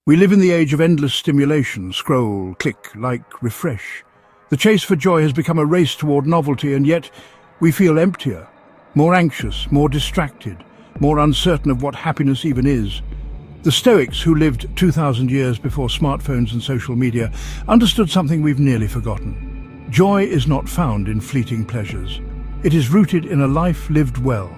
We live in the age of endless stimulation, scroll, click, like, refresh. The chase for joy has become a race toward novelty, and yet we feel emptier, more anxious, more distracted, more uncertain of what happiness even is. The Stoics, who lived 2,000 years before smartphones and social media, understood something we've nearly forgotten. Joy is not found in fleeting pleasures. It is rooted in a life lived well.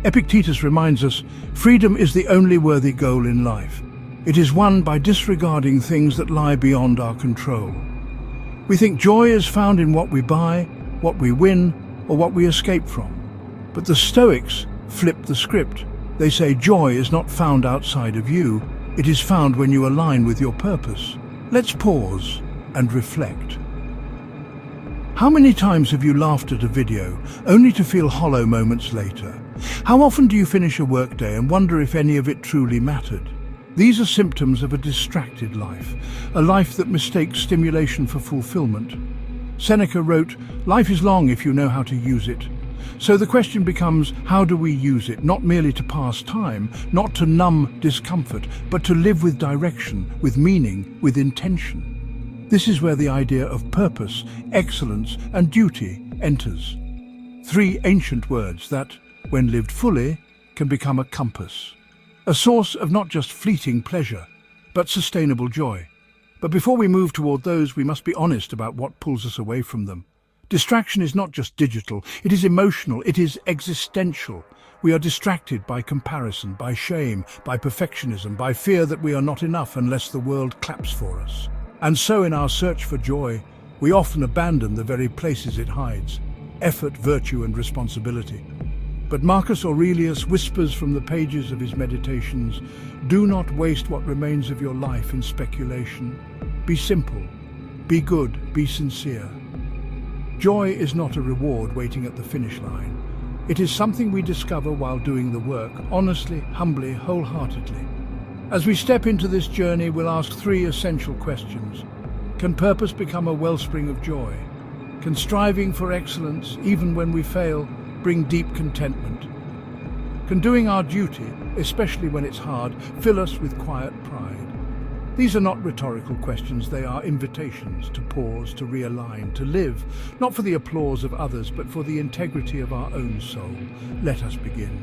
Epictetus reminds us, freedom is the only worthy goal in life. It is won by disregarding things that lie beyond our control. We think joy is found in what we buy, what we win, or what we escape from. But the Stoics flip the script. They say joy is not found outside of you. It is found when you align with your purpose. Let's pause and reflect. How many times have you laughed at a video, only to feel hollow moments later? How often do you finish a workday and wonder if any of it truly mattered? These are symptoms of a distracted life, a life that mistakes stimulation for fulfillment. Seneca wrote, "Life is long if you know how to use it." So the question becomes, how do we use it? Not merely to pass time, not to numb discomfort, but to live with direction, with meaning, with intention. This is where the idea of purpose, excellence, and duty enters. Three ancient words that, when lived fully, can become a compass. A source of not just fleeting pleasure, but sustainable joy. But before we move toward those, we must be honest about what pulls us away from them. Distraction is not just digital, it is emotional, it is existential. We are distracted by comparison, by shame, by perfectionism, by fear that we are not enough unless the world claps for us. And so in our search for joy, we often abandon the very places it hides: effort, virtue, and responsibility. But Marcus Aurelius whispers from the pages of his meditations, "Do not waste what remains of your life in speculation. Be simple, be good, be sincere." Joy is not a reward waiting at the finish line. It is something we discover while doing the work, honestly, humbly, wholeheartedly. As we step into this journey, we'll ask three essential questions. Can purpose become a wellspring of joy? Can striving for excellence, even when we fail, bring deep contentment? Can doing our duty, especially when it's hard, fill us with quiet pride? These are not rhetorical questions, they are invitations to pause, to realign, to live, not for the applause of others, but for the integrity of our own soul. Let us begin.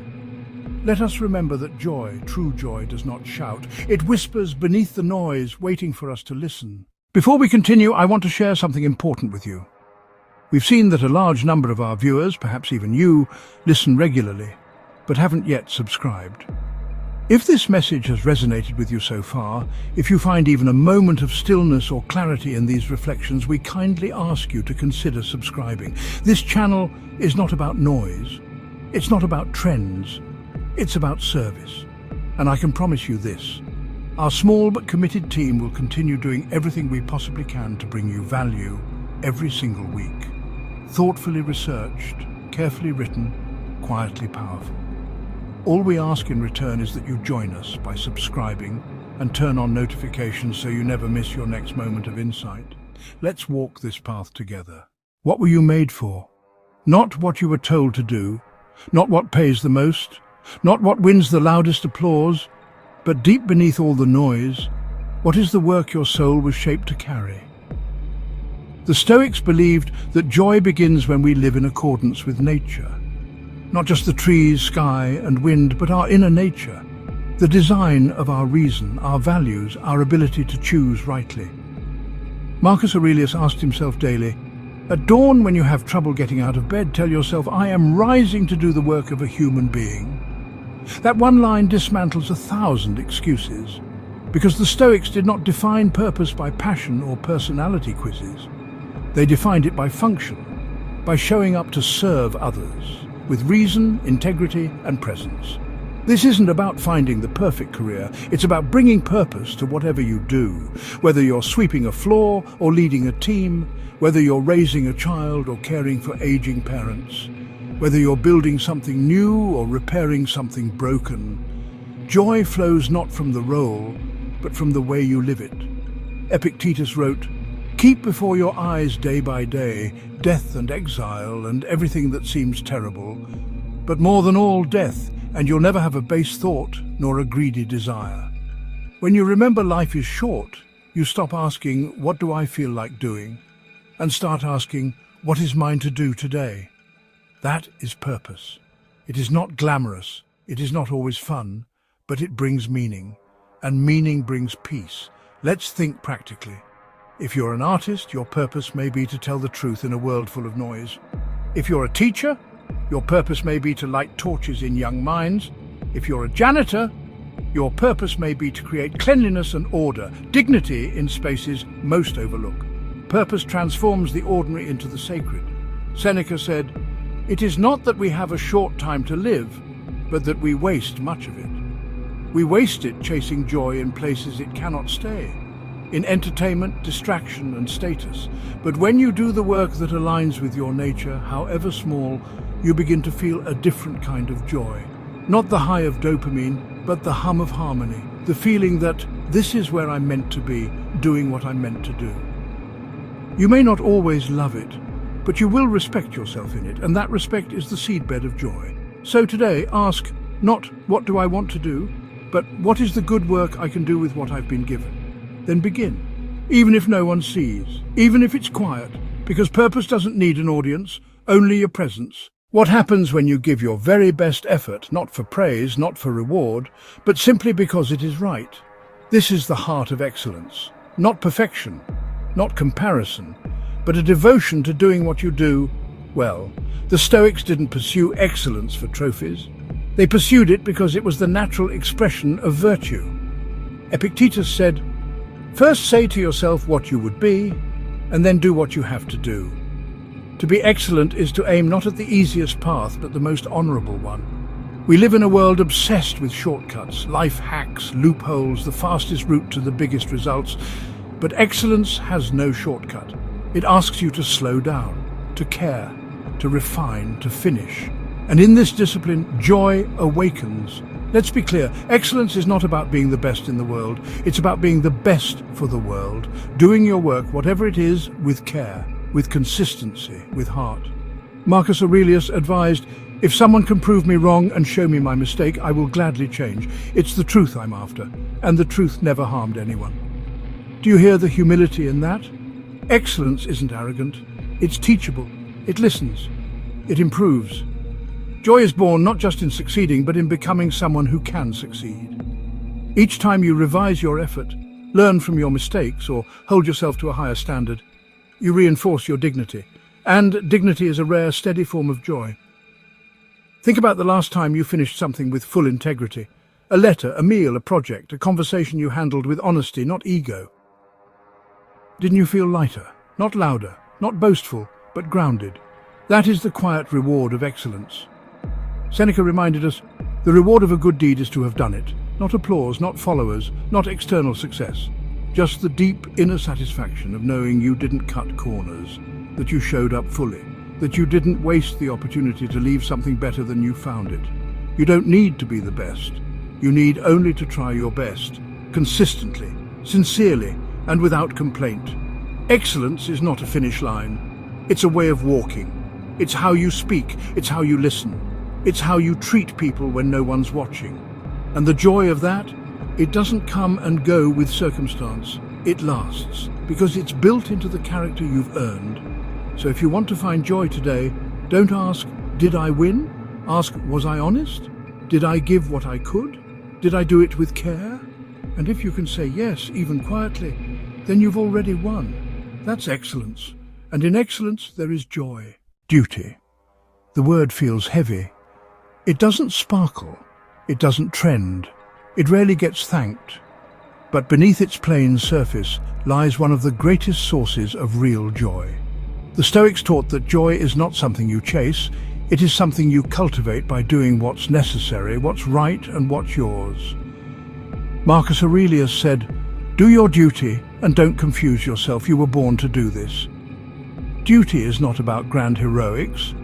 Let us remember that joy, true joy, does not shout. It whispers beneath the noise, waiting for us to listen. Before we continue, I want to share something important with you. We've seen that a large number of our viewers, perhaps even you, listen regularly, but haven't yet subscribed. If this message has resonated with you so far, if you find even a moment of stillness or clarity in these reflections, we kindly ask you to consider subscribing. This channel is not about noise. It's not about trends. It's about service. And I can promise you this: our small but committed team will continue doing everything we possibly can to bring you value every single week. Thoughtfully researched, carefully written, quietly powerful. All we ask in return is that you join us by subscribing and turn on notifications so you never miss your next moment of insight. Let's walk this path together. What were you made for? Not what you were told to do, not what pays the most, not what wins the loudest applause, but deep beneath all the noise, what is the work your soul was shaped to carry? The Stoics believed that joy begins when we live in accordance with nature. Not just the trees, sky, and wind, but our inner nature, the design of our reason, our values, our ability to choose rightly. Marcus Aurelius asked himself daily, "At dawn, when you have trouble getting out of bed, tell yourself, 'I am rising to do the work of a human being.'" That one line dismantles 1,000 excuses, because the Stoics did not define purpose by passion or personality quizzes. They defined it by function, by showing up to serve others, with reason, integrity, and presence. This isn't about finding the perfect career, it's about bringing purpose to whatever you do, whether you're sweeping a floor or leading a team, whether you're raising a child or caring for aging parents, whether you're building something new or repairing something broken. Joy flows not from the role, but from the way you live it. Epictetus wrote, "Keep before your eyes day by day death and exile and everything that seems terrible, but more than all death, and you'll never have a base thought nor a greedy desire." When you remember life is short, you stop asking, what do I feel like doing? And start asking, what is mine to do today? That is purpose. It is not glamorous, it is not always fun, but it brings meaning. And meaning brings peace. Let's think practically. If you're an artist, your purpose may be to tell the truth in a world full of noise. If you're a teacher, your purpose may be to light torches in young minds. If you're a janitor, your purpose may be to create cleanliness and order, dignity in spaces most overlook. Purpose transforms the ordinary into the sacred. Seneca said, "It is not that we have a short time to live, but that we waste much of it. We waste it chasing joy in places it cannot stay, in entertainment, distraction, and status. But when you do the work that aligns with your nature, however small, you begin to feel a different kind of joy. Not the high of dopamine, but the hum of harmony, the feeling that this is where I'm meant to be, doing what I'm meant to do." You may not always love it, but you will respect yourself in it, and that respect is the seedbed of joy. So today, ask not what do I want to do, but what is the good work I can do with what I've been given? Then begin, even if no one sees, even if it's quiet, because purpose doesn't need an audience, only your presence. What happens when you give your very best effort, not for praise, not for reward, but simply because it is right? This is the heart of excellence, not perfection, not comparison, but a devotion to doing what you do well. The Stoics didn't pursue excellence for trophies. They pursued it because it was the natural expression of virtue. Epictetus said, "First say to yourself what you would be, and then do what you have to do." To be excellent is to aim not at the easiest path, but the most honorable one. We live in a world obsessed with shortcuts, life hacks, loopholes, the fastest route to the biggest results. But excellence has no shortcut. It asks you to slow down, to care, to refine, to finish. And in this discipline, joy awakens. Let's be clear, excellence is not about being the best in the world. It's about being the best for the world, doing your work, whatever it is, with care, with consistency, with heart. Marcus Aurelius advised, "If someone can prove me wrong and show me my mistake, I will gladly change. It's the truth I'm after, and the truth never harmed anyone." Do you hear the humility in that? Excellence isn't arrogant. It's teachable. It listens. It improves. Joy is born not just in succeeding, but in becoming someone who can succeed. Each time you revise your effort, learn from your mistakes, or hold yourself to a higher standard, you reinforce your dignity. And dignity is a rare, steady form of joy. Think about the last time you finished something with full integrity. A letter, a meal, a project, a conversation you handled with honesty, not ego. Didn't you feel lighter? Not louder, not boastful, but grounded. That is the quiet reward of excellence. Seneca reminded us, the reward of a good deed is to have done it. Not applause, not followers, not external success. Just the deep inner satisfaction of knowing you didn't cut corners, that you showed up fully, that you didn't waste the opportunity to leave something better than you found it. You don't need to be the best. You need only to try your best, consistently, sincerely, and without complaint. Excellence is not a finish line. It's a way of walking. It's how you speak. It's how you listen. It's how you treat people when no one's watching. And the joy of that, it doesn't come and go with circumstance. It lasts, because it's built into the character you've earned. So if you want to find joy today, don't ask, did I win? Ask, was I honest? Did I give what I could? Did I do it with care? And if you can say yes, even quietly, then you've already won. That's excellence. And in excellence, there is joy. Duty. The word feels heavy. It doesn't sparkle. It doesn't trend. It rarely gets thanked. But beneath its plain surface lies one of the greatest sources of real joy. The Stoics taught that joy is not something you chase. It is something you cultivate by doing what's necessary, what's right, and what's yours. Marcus Aurelius said, "Do your duty and don't confuse yourself. You were born to do this." Duty is not about grand heroics.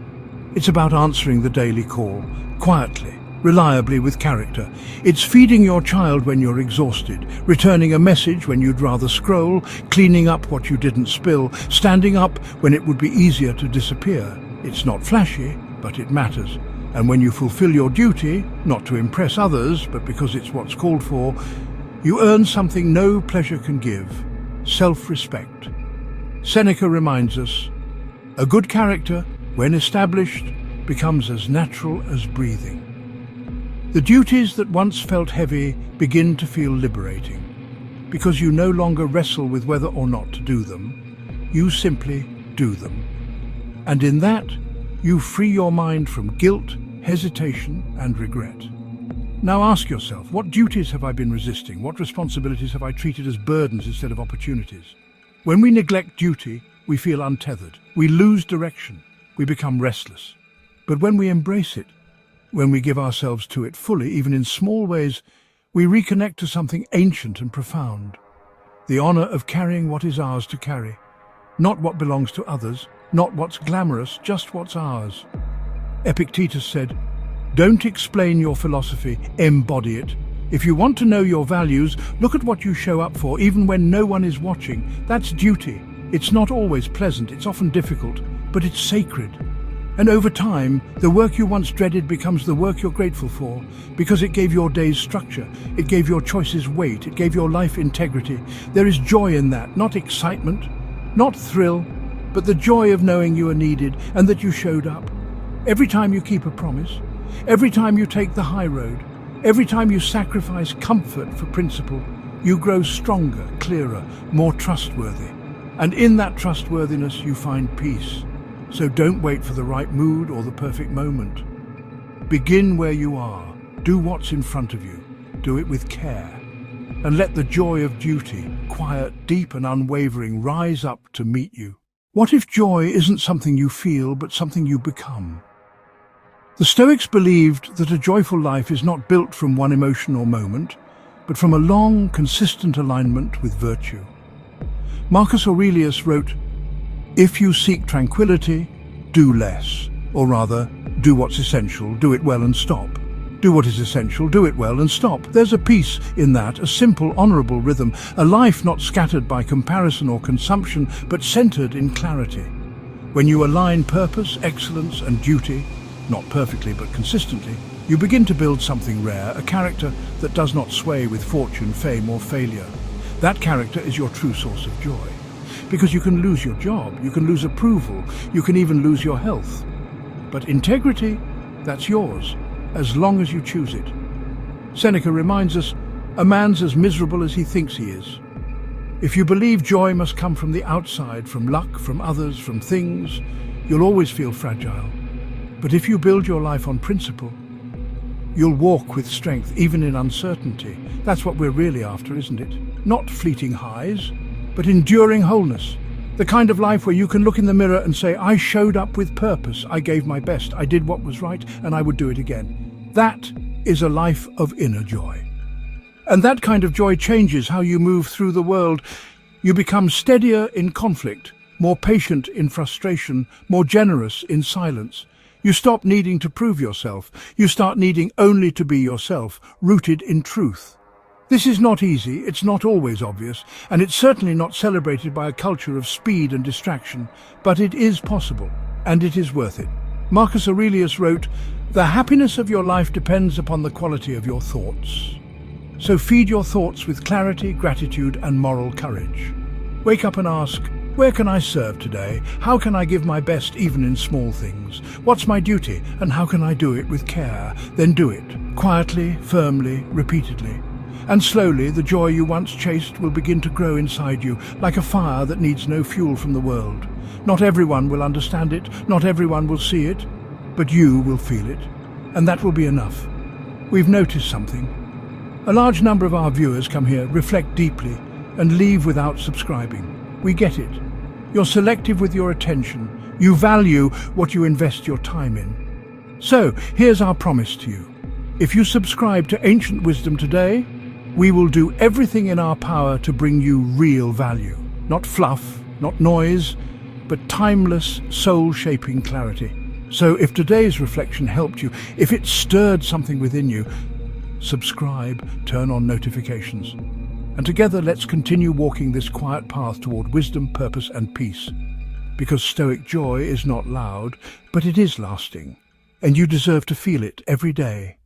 It's about answering the daily call, quietly, reliably, with character. It's feeding your child when you're exhausted, returning a message when you'd rather scroll, cleaning up what you didn't spill, standing up when it would be easier to disappear. It's not flashy, but it matters. And when you fulfill your duty, not to impress others, but because it's what's called for, You earn something no pleasure can give: self-respect. Seneca reminds us, a good character, when established, becomes as natural as breathing. The duties that once felt heavy begin to feel liberating, because you no longer wrestle with whether or not to do them. You simply do them. And in that, you free your mind from guilt, hesitation, and regret. Now ask yourself, what duties have I been resisting? What responsibilities have I treated as burdens instead of opportunities? When we neglect duty, we feel untethered. We lose direction. We become restless. But when we embrace it, when we give ourselves to it fully, even in small ways, we reconnect to something ancient and profound. The honor of carrying what is ours to carry. Not what belongs to others, not what's glamorous, just what's ours. Epictetus said, "Don't explain your philosophy, embody it. If you want to know your values, look at what you show up for, even when no one is watching. That's duty. It's not always pleasant, it's often difficult, but it's sacred. And over time, the work you once dreaded becomes the work you're grateful for, because it gave your days structure, it gave your choices weight, it gave your life integrity. There is joy in that, not excitement, not thrill, but the joy of knowing you are needed and that you showed up. Every time you keep a promise, every time you take the high road, every time you sacrifice comfort for principle, you grow stronger, clearer, more trustworthy. And in that trustworthiness you find peace. So don't wait for the right mood or the perfect moment. Begin where you are. Do what's in front of you. Do it with care. And let the joy of duty, quiet, deep and unwavering, rise up to meet you. What if joy isn't something you feel, but something you become? The Stoics believed that a joyful life is not built from one emotion or moment, but from a long, consistent alignment with virtue. Marcus Aurelius wrote, "If you seek tranquility, do less. Or rather, do what's essential, do it well and stop. Do what is essential, do it well and stop." There's a peace in that, a simple, honorable rhythm, a life not scattered by comparison or consumption, but centered in clarity. When you align purpose, excellence and duty, not perfectly but consistently, you begin to build something rare, a character that does not sway with fortune, fame or failure. That character is your true source of joy. Because you can lose your job, you can lose approval, you can even lose your health. But integrity, that's yours, as long as you choose it. Seneca reminds us, a man's as miserable as he thinks he is. If you believe joy must come from the outside, from luck, from others, from things, you'll always feel fragile. But if you build your life on principle, you'll walk with strength, even in uncertainty. That's what we're really after, isn't it? Not fleeting highs, but enduring wholeness. The kind of life where you can look in the mirror and say, I showed up with purpose, I gave my best, I did what was right, and I would do it again. That is a life of inner joy. And that kind of joy changes how you move through the world. You become steadier in conflict, more patient in frustration, more generous in silence. You stop needing to prove yourself. You start needing only to be yourself, rooted in truth. This is not easy, it's not always obvious, and it's certainly not celebrated by a culture of speed and distraction, but it is possible, and it is worth it. Marcus Aurelius wrote, "The happiness of your life depends upon the quality of your thoughts. So feed your thoughts with clarity, gratitude, and moral courage. Wake up and ask, where can I serve today? How can I give my best even in small things? What's my duty, and how can I do it with care? Then do it, quietly, firmly, repeatedly. And slowly, the joy you once chased will begin to grow inside you, like a fire that needs no fuel from the world. Not everyone will understand it, not everyone will see it, but you will feel it, and that will be enough. We've noticed something. A large number of our viewers come here, reflect deeply, and leave without subscribing. We get it. You're selective with your attention. You value what you invest your time in. So, here's our promise to you. If you subscribe to Ancient Wisdom today, we will do everything in our power to bring you real value. Not fluff, not noise, but timeless, soul-shaping clarity. So if today's reflection helped you, if it stirred something within you, subscribe, turn on notifications. And together let's continue walking this quiet path toward wisdom, purpose and peace. Because Stoic joy is not loud, but it is lasting. And you deserve to feel it every day.